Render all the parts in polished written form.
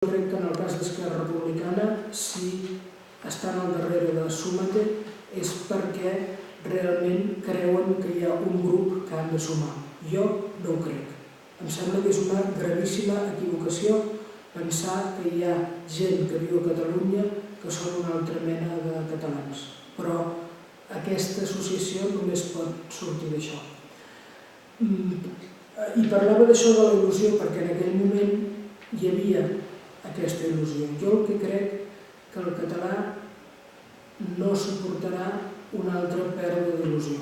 crec que en el cas d'Esquerra Republicana, si estan al darrere de Súmate és perquè realment creuen que hi ha un grup que han de sumar. Jo no ho crec. Em sembla que és una gravíssima equivocació pensar que hi ha gent que viu a Catalunya que són una altra mena de catalans. Però aquesta associació només pot sortir d'això. I parlava d'això de la il·lusió perquè en aquell moment hi havia aquesta il·lusió. Jo el que crec que el català no suportarà una altra pèrdua d'il·lusió.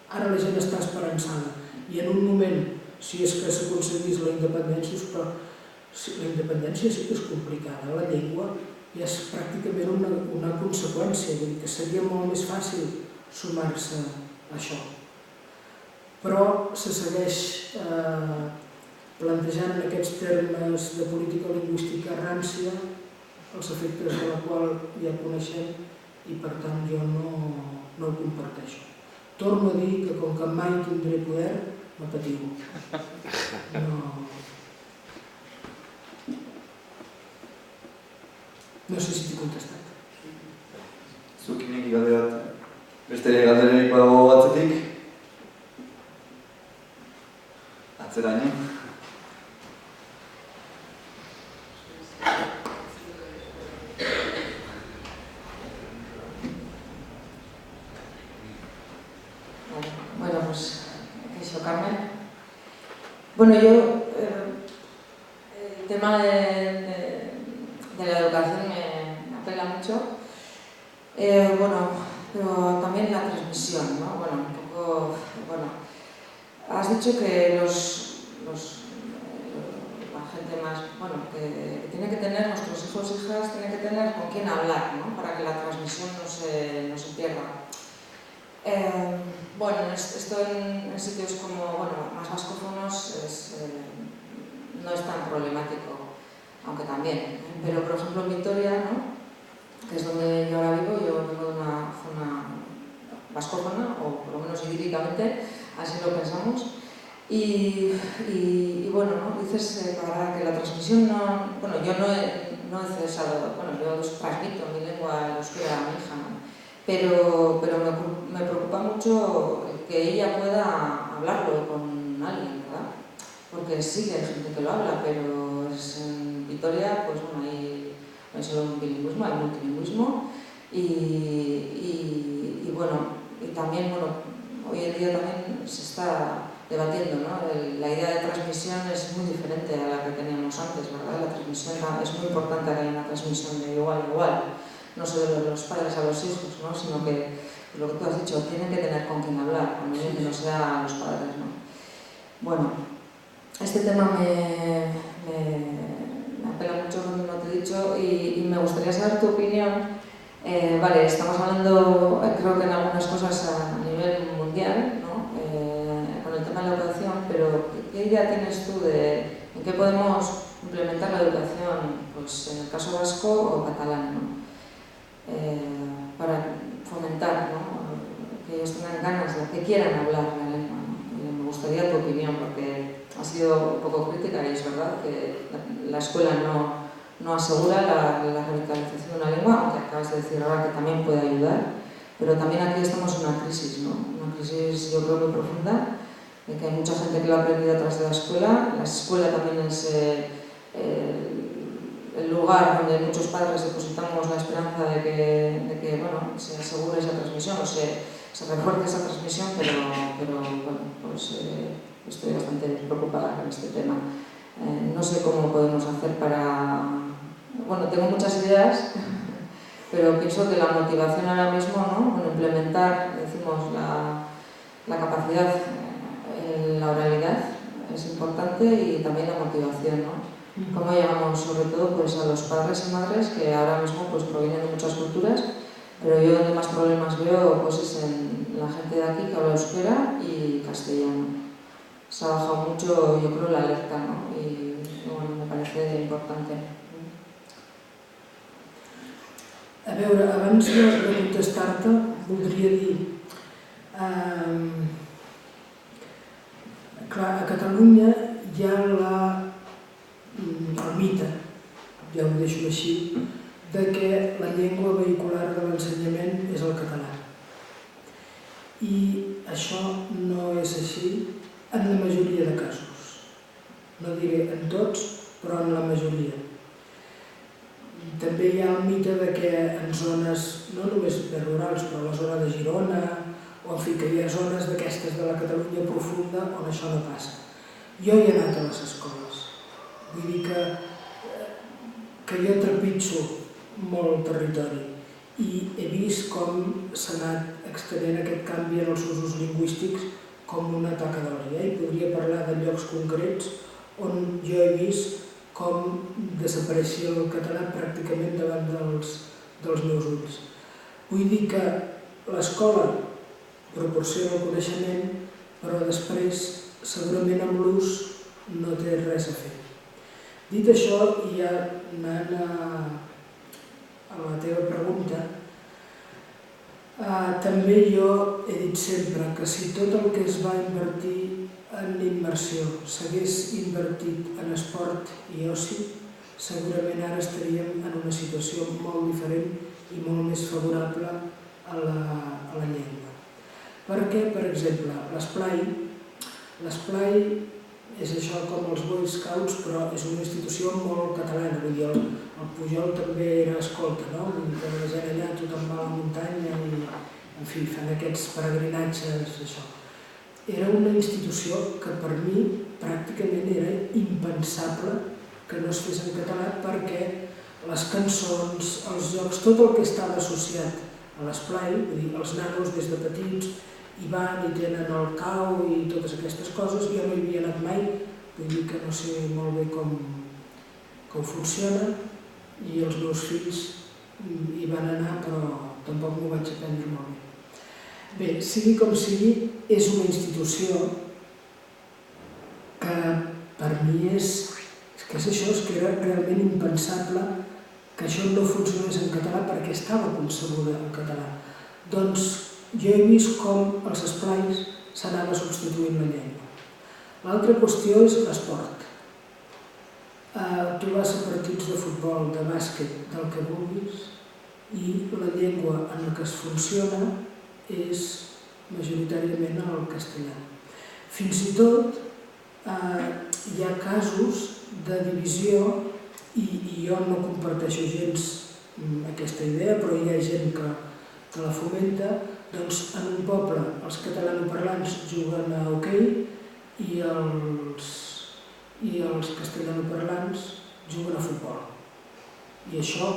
Ara la gent està esperançada i en un moment, si és que s'aconseguís la independència, però la independència sí que és complicada. La llengua ja és pràcticament una conseqüència, vull dir que seria molt més fàcil sumar-se a això. Però se segueix plantejant en aquests termes de política lingüística rància, els efectes de la qual ja coneixem i per tant jo no ho comparteixo. Torno a dir que com que mai tindré poder, no patiu. No sé si t'he contestat. Zukinik galdera bat, beste galderenik badago batzetik? Atzeraino? Bueno, pues, eso, Carmen. Bueno, yo, el tema de la educación me apela mucho. Bueno, pero también la transmisión, ¿no? Bueno, un poco, bueno, has dicho que la gente más, bueno, que tiene que tener, nuestros hijos e hijas tienen que tener con quién hablar, ¿no? Para que la transmisión no se pierda. Bueno, esto en sitios como, bueno, más vascófonos no es tan problemático, aunque también. Pero, por ejemplo, en Vitoria, ¿no? Que es donde yo ahora vivo, yo vengo de una zona vascófona, o por lo menos idílicamente, así lo pensamos. Y bueno, ¿no? Dices para que la transmisión no... Bueno, yo no he cesado, bueno, yo transmito mi lengua en euskera a mi hija, ¿no? Pero me preocupa mucho que ella pueda hablarlo con alguien, ¿verdad? Porque sí que hay gente que lo habla, pero en Vitoria, pues bueno, hay solo un bilingüismo, hay multilingüismo y bueno, y también, bueno, hoy en día también se está debatiendo, ¿no? La idea de transmisión es muy diferente a la que teníamos antes, ¿verdad? La transmisión es muy importante que haya una transmisión de igual a igual, no solo de los padres a los hijos, ¿no? Sino que, lo que tú has dicho, tienen que tener con quién hablar, con alguien que no sea los padres, ¿no? Bueno, este tema me apela mucho, como te he dicho, y me gustaría saber tu opinión. Vale, estamos hablando, creo que en algunas cosas a nivel mundial, ¿no? Con el tema de la educación, pero ¿qué idea tienes tú de en qué podemos implementar la educación, pues en el caso vasco o catalán, ¿no? Para fomentar, ¿no? Que ellos tengan ganas de que quieran hablar la lengua, ¿no? Me gustaría tu opinión, porque ha sido un poco crítica y es verdad que la escuela no asegura la revitalización de una lengua, aunque acabas de decir ahora que también puede ayudar, pero también aquí estamos en una crisis, ¿no? Una crisis yo creo muy profunda, de que hay mucha gente que lo ha aprendido a través de la escuela también es el lugar donde muchos padres depositamos la esperanza de que bueno, se asegure esa transmisión o se refuerce esa transmisión, pero bueno, pues estoy bastante preocupada con este tema. No sé cómo podemos hacer para... Bueno, tengo muchas ideas, pero pienso que la motivación ahora mismo, ¿no? Bueno, implementar, decimos, la capacidad en la oralidad es importante y también la motivación, ¿no? Cómo llegamos sobre todo pues, a los padres y madres que ahora mismo pues, provienen de muchas culturas, pero yo donde más problemas veo pues, es en la gente de aquí que habla euskera y castellano. Se ha bajado mucho, yo creo, la alerta, ¿no? Y bueno, me parece importante. A veure, abans de contestar-te, voldria dir... clar, a Catalunya hi ha el mite ja ho deixo així, de que la llengua vehicular de l'ensenyament és el català. I això no és així en la majoria de casos. No diré en tots, però en la majoria. També hi ha el mite de que en zones, no només rurals, però a la zona de Girona, o en fi, que hi ha zones d'aquestes de la Catalunya profunda on això no passa. Jo hi he anat a les escoles. Vull dir que jo trepitjo molt el territori i he vist com s'ha anat extenent aquest canvi en els usos lingüístics com una taca d'oli. I podria parlar de llocs concrets on jo he vist com desapareixia el català pràcticament davant dels meus ulls. Vull dir que l'escola proporciona el coneixement, però després, segurament amb l'ús, no té res a fer. Dit això, i ja anant a la teva pregunta, també jo he dit sempre que si tot el que es va invertir en immersió s'hagués invertit en esport i oci, segurament ara estaríem en una situació molt diferent i molt més favorable a la llengua. Perquè, per exemple, l'esplai és això com els Boy Scouts, però és una institució molt catalana. Vull dir, el Pujol també era escolta, no? Vull dir que de la gent allà tothom va a la muntanya i, en fi, fan aquests peregrinatges, això. Era una institució que per mi pràcticament era impensable que no es fes en català perquè les cançons, els jocs, tot el que estava associat a l'esplai, vull dir, els nanos des de petits hi van i tenen el cau i totes aquestes coses, jo no hi havia anat mai, vull dir que no sé molt bé com funciona i els meus fills hi van anar però tampoc m'ho vaig aprendre molt bé. Bé, sigui com sigui, és una institució que per mi és que és això, és que era realment impensable que això no funcionés en català perquè estava concebuda en català. Doncs jo he vist com els esplais s'anava substituint la llengua. L'altra qüestió és l'esport. Tu vas a partits de futbol, de bàsquet, del que vulguis, i la llengua en la que es funciona és majoritàriament el castellà. Fins i tot hi ha casos de divisió i jo no comparteixo gens aquesta idea, però hi ha gent que la fomenta. Doncs en un poble els catalanoparlants juguen a hoquei i els castellanoparlants juguen a futbol. I això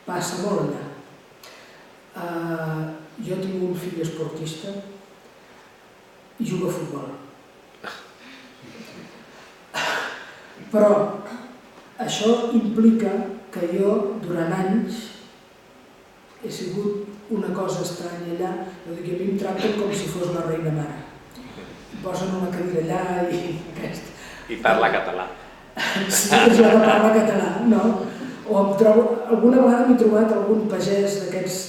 passa molt allà. Jo tinc un fill esportista i juga a futbol. Però això implica que jo, durant anys, he sigut una cosa estranya allà, no dic, a mi em tracten com si fos la reina mare. Em posen una cadira allà i aquesta. I parla català. Sí, és la que parla català, no? O alguna vegada m'he trobat algun pagès d'aquests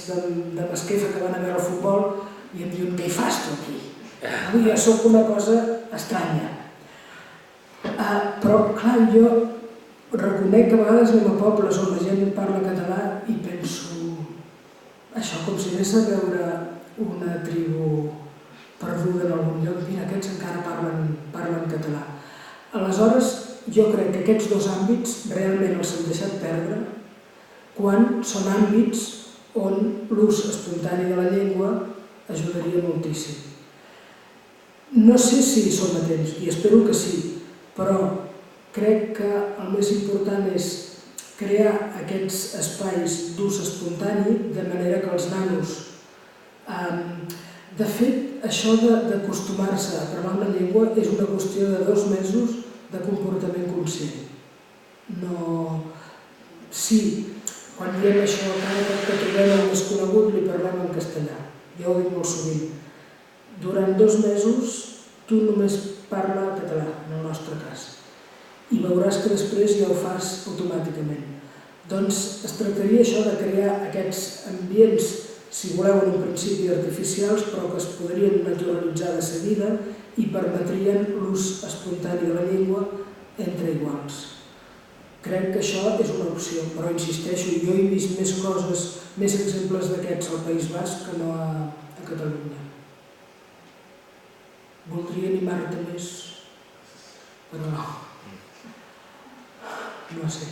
de Masquefa que van a veure el futbol i em diuen, què hi fas tu aquí? Avui ja soc una cosa estranya. Però, clar, jo reconec que a vegades anem a pobles on la gent parla català i penso això, com si anés a veure una tribu perduda en algun lloc, mira, aquests encara parlen català. Aleshores, jo crec que aquests dos àmbits realment els hem deixat perdre quan són àmbits on l'ús espontani de la llengua ajudaria moltíssim. No sé si som a temps, i espero que sí, però crec que el més important és crear aquests espais d'ús espontani de manera que els nanos... De fet, això d'acostumar-se a parlar una llengua és una qüestió de 2 mesos de comportament conscient. No... Sí, quan diem això, cada cop que trobem el desconegut li parlem en castellà. Jo ho dic molt sovint. Durant 2 mesos tu només parla català, en el nostre cas. I veuràs que després ja ho fas automàticament. Doncs es tractaria això de crear aquests ambients, si voleu en un principi artificials, però que es podrien naturalitzar de seguida i permetrien l'ús espontani de la llengua entre iguals. crec que això és una opció, però insisteixo, jo he vist més coses, més exemples d'aquests al País Basc que no a Catalunya. Voldria animar-te més, però no sé.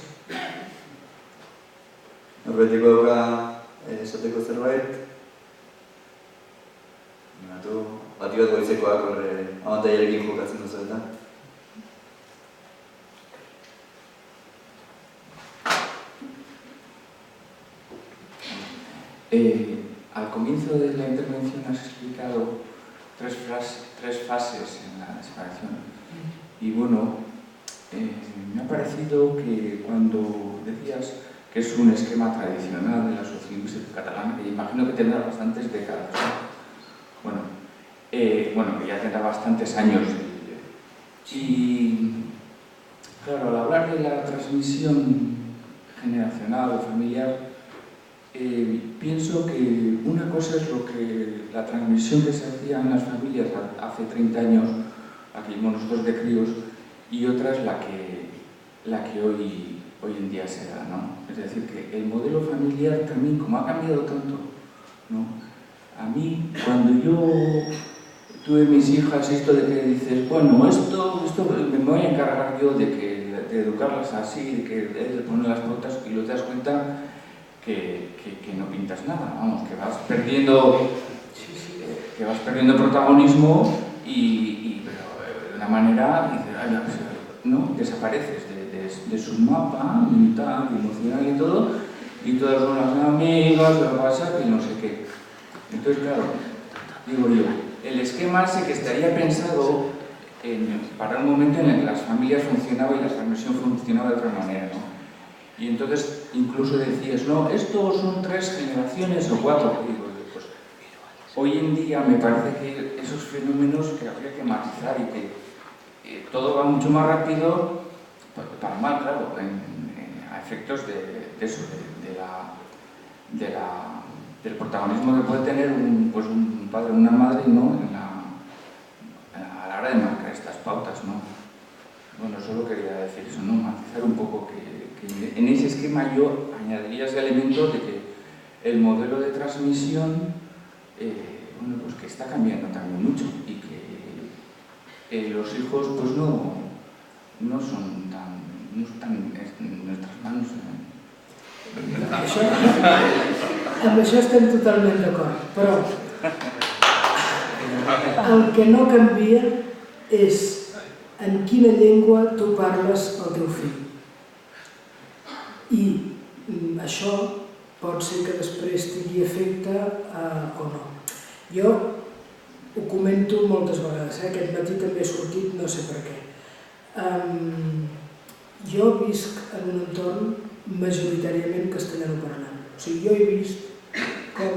Norbetiko dauka esateko zerbait? Nimatu, bati bat goizekoak horre amantaiarekin jokatzen duzu eta. Al comienzo de la intervención has explicado tres fases en la separación. Y bueno, me ha parecido que cuando decías que es un esquema tradicional de la sociolingüística catalana, que imagino que tendrá bastantes décadas, bueno, que ya tendrá bastantes años. Y claro, al hablar de la transmisión generacional o familiar, pienso que una cosa es la transmisión que se hacía en las familias hace 30 años, aquí nosotros de críos, y otra es la que hoy en día se da, ¿no? Es decir, que el modelo familiar también, como ha cambiado tanto, ¿no? A mí, cuando yo tuve mis hijas, esto de que dices, bueno, esto me voy a encargar yo de educarlas así, de poner las pautas, y luego te das cuenta que no pintas nada, vamos, que vas perdiendo protagonismo y pero de una manera, ¿no? Desapareces de su mapa mental, emocional y todo, y todas son las amigas, lo que pasa, que no sé qué. Entonces, claro, digo yo, el esquema ese que estaría pensado para un momento en el que las familias funcionaban y la transmisión funcionaba de otra manera, ¿no? Y entonces incluso decías, no, estos son 3 generaciones o 4. Y digo, pues, hoy en día me parece que esos fenómenos que habría que matizar y que todo va mucho más rápido, para mal, claro, a efectos de eso, del protagonismo que puede tener un padre o una madre, ¿no? A la hora de marcar estas pautas, ¿no? Bueno, solo quería decir eso, ¿no? Matizar un poco que en ese esquema yo añadiría ese elemento de que el modelo de transmisión, pues que está cambiando también mucho y que los hijos pues no están en nuestras manos. Amb això estem totalment d'acord, però el que no canvia és en quina llengua tu parles al teu fill. I això pot ser que després tingui efecte o no. Jo ho comento moltes vegades, aquest matí també he sortit, no sé per què. Jo visc en un entorn majoritàriament castellanoparlant. O sigui, jo he vist com,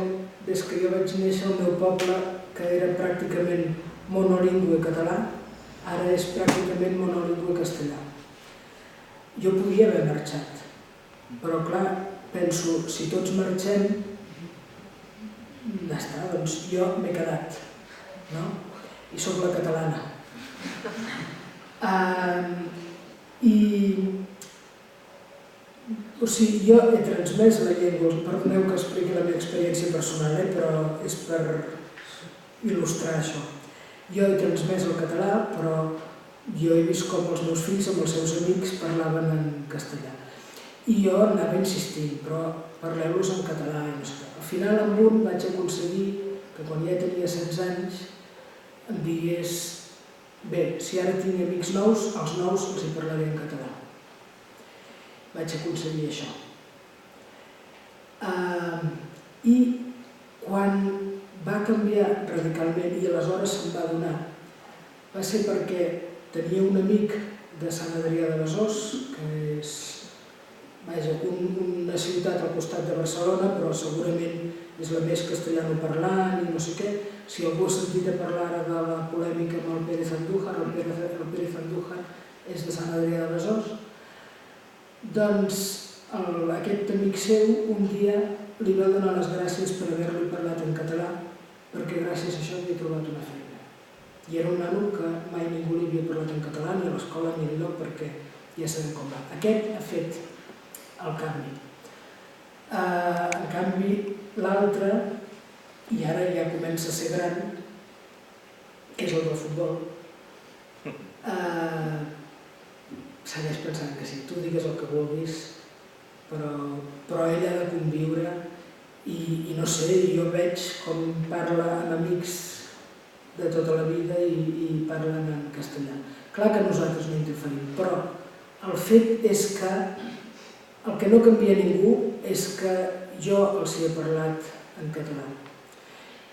des que jo vaig néixer, el meu poble, que era pràcticament monolingüe català, ara és pràcticament monolingüe castellà. Jo podia haver marxat, però clar, penso, si tots marxem, ja està, doncs jo m'he quedat, no? I soc la catalana. O sigui, jo he transmès la llengua, perdoneu que expliqui la meva experiència personal, però és per il·lustrar això. Jo he transmès el català, però jo he vist com els meus fills amb els seus amics parlaven en castellà. I jo anava insistint, però parleu-los en català i no sé què. Al final, amb un vaig aconseguir que quan ja tenia 16 anys em digués bé, si ara tinc amics nous, els nous els hi parlaré en català. Vaig aconseguir això. I quan va canviar radicalment i aleshores se'm va donar, va ser perquè tenia un amic de Sant Adrià de Besòs, que és una ciutat al costat de Barcelona, però segurament és la més castellanoparlant i no sé què. Si algú ha sentit a parlar de la polèmica amb el Pérez Andújar, el Pérez Andújar és de Sant Adrià de Besòs, doncs aquest amic seu un dia li va donar les gràcies per haver-li parlat en català, perquè gràcies a això havia trobat una feina. I era un nano que mai ningú li havia parlat en català, ni a l'escola ni enlloc, perquè ja sabem com va. Aquest ha fet el canvi. En canvi, l'altre, i ara ja comença a ser gran, que és el del futbol, segueix pensant que sí, tu digues el que vulguis, però ell ha de conviure i no sé, jo veig com parla amb amics de tota la vida i parlen en castellà. Clar que nosaltres no interferim, però el fet és que el que no canvia ningú és que jo els hi he parlat en català.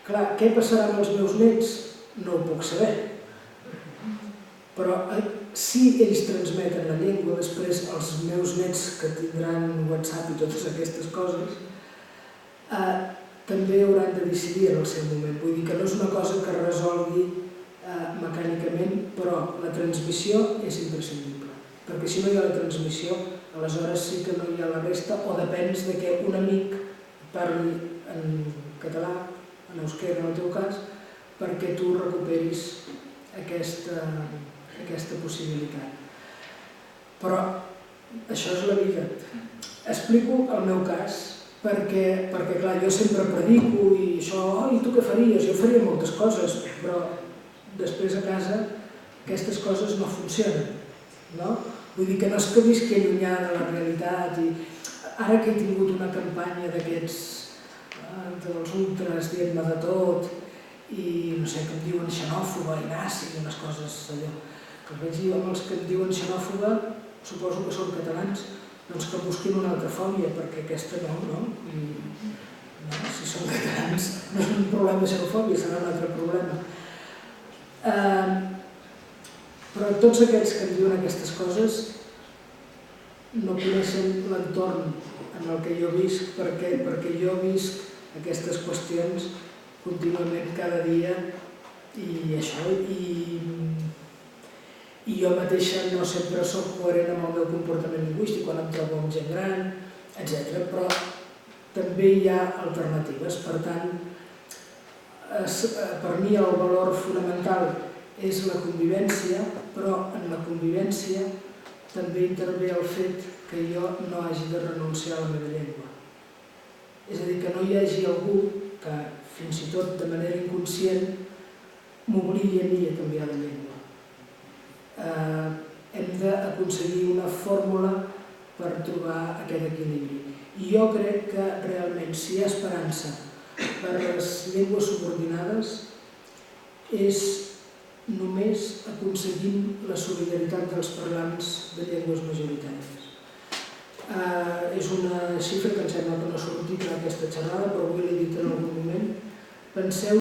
Clar, què passarà amb els meus nets? No ho puc saber. Però si ells transmeten la llengua, després els meus nets que tindran WhatsApp i totes aquestes coses, també hauran de decidir en el seu moment. Vull dir que no és una cosa que resolgui mecànicament, però la transmissió és imprescindible. Perquè si no hi ha la transmissió, aleshores sí que no hi ha la resta, o depens de que un amic parli en català, en euskera en el teu cas, perquè tu recuperis aquesta possibilitat. Però això és la vida. Explico el meu cas perquè clar, jo sempre predico i això, i tu què faries? Jo faria moltes coses, però després a casa aquestes coses no funcionen, no? Vull dir que no és que visqui allunyar de la realitat i ara que he tingut una campanya d'aquests dels ultras dient-me de tot i no sé, que em diuen xenòfoba i nazi i unes coses allò, que vaig dir amb els que em diuen xenòfoba, suposo que són catalans, doncs que busquin una altra fòbia, perquè aquesta no. Si són catalans no és un problema de xenofòbia, serà un altre problema. Però tots aquells que em diuen aquestes coses no coneixen l'entorn en el que jo visc, perquè jo visc aquestes qüestions contínuament cada dia i això, i jo mateixa no sempre soc coherent amb el meu comportament lingüístic quan em trobo amb gent gran, etc. Però també hi ha alternatives. Per tant, per mi el valor fonamental és la convivència, però en la convivència també intervé el fet que jo no hagi de renunciar a la meva llengua. És a dir, que no hi hagi algú que, fins i tot de manera inconscient, m'obligui a mi a canviar la llengua. Hem d'aconseguir una fórmula per trobar aquest equilibri. I jo crec que realment, si hi ha esperança per les llengües subordinades, és només aconseguint la solidaritat dels parlants de llengües majoritàries. És una xifra que em sembla que no ha sortit en aquesta xerrada, però avui l'he dit en algun moment. Penseu